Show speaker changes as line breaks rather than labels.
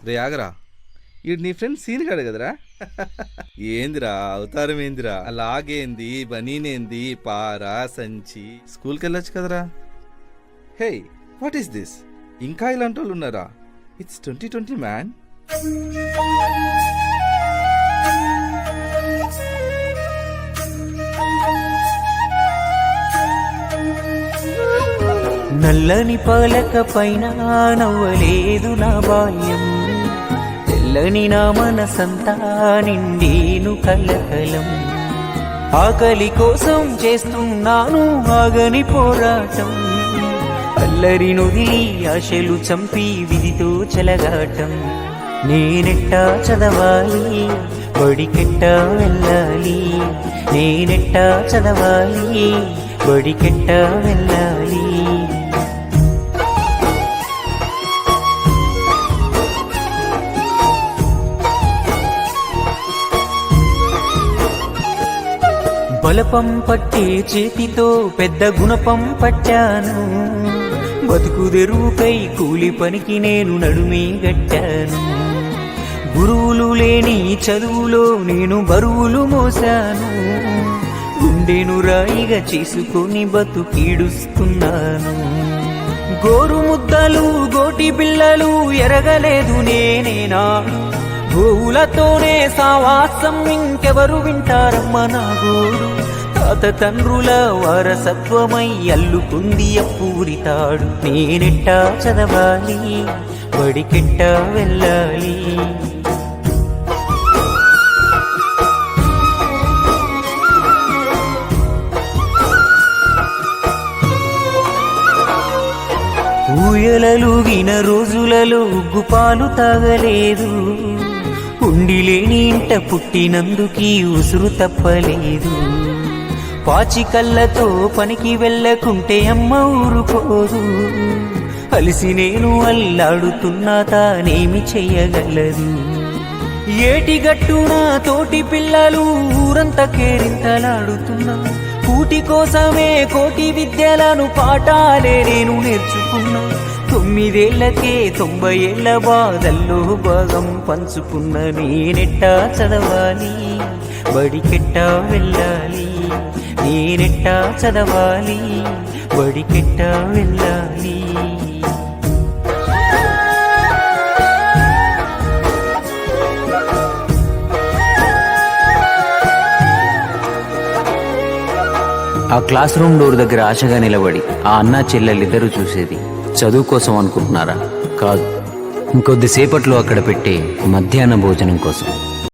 రే ఆగరా, ఈడు నీ ఫ్రెండ్ సీన్ గాడు కదరా? ఏందిరా అవతారం, ఏందిరా అలాగేంది, బనీనేంది, పారా సంచి, స్కూల్కి వెళ్ళొచ్చు కదరా? హే, వాట్ ఈస్ దిస్? ఇంకా ఇలాంటి వాళ్ళు ఉన్నారా? It's 2020 man.
నల్లని పాలక పైన నవ్వలేదు నా బాల్యం, తెల్లని నా మనసంతా నిండేను కలకలం. ఆకలి కోసం చేస్తున్నాను ఆగని పోరాటం, అల్లరి నొదిలి ఆశలు చంపి విధితో చెలగాటం. నేనెట్టా చదవాలి, బడికెట్టా వెళ్ళాలి, నేనెట్టా చదవాలి, బడికెట్టా వెళ్ళాలి. బలపం పట్టే చేతితో పెద్ద గుణపం పట్టాను, బతుకుదెరువుకై కూలి పనికి నేను నడుమే గట్టాను. గురువులు లేని చదువులో నేను బరువులు మోసాను, గుండెను రాయిగా చేసుకొని బతుకీడుస్తున్నాను. గోరు ముద్దలు గోటి పిల్లలు ఎరగలేదు నేనేనాడు, గోవులతోనే సావాసం ఇంకెవరు వింటారమ్మ నా గోడు. తాత తండ్రుల వారసత్వమై అల్లుకుంది అప్పూరితాడు. నేనెట్టా చదవాలి, బడికెట్టా వెళ్ళాలి. ఊయలలుగిన రోజులలో ఉగ్గుపాలు తాగలేదు, ఉండిలేని ఇంట పుట్టినందుకీ ఉసురు తప్పలేదు. పాచికళ్ళతో పనికి వెళ్ళకుంటే అమ్మ ఊరుకోదు, అలిసి నేను అల్లాడుతున్నా తానేమి చెయ్యగలదు. ఏటిగట్టున తోటి పిల్లలు ఊరంతా కేరింతలాడుతున్నా, కూటి కోసమే కోటి విద్యలను పాఠాలే నేను నేర్చుకున్నా. 9 ఏళ్లకే 90 ఏళ్ల బాధల్లో భాగం పంచుకున్న నేనెట్టా చదవాలి, బడికెట్టా వెళ్ళాలి, నేనెట్టా చదవాలి, బడికెట్టా వెళ్ళాలి.
ఆ క్లాస్ రూమ్ డోర్ దగ్గర ఆశగా నిలబడి ఆ అన్నా చెల్లెలిద్దరూ చూసేది చదువు కోసం అనుకుంటున్నారా? కాదు, ఇంకొద్దిసేపట్లో అక్కడ పెట్టే మధ్యాహ్న భోజనం కోసం.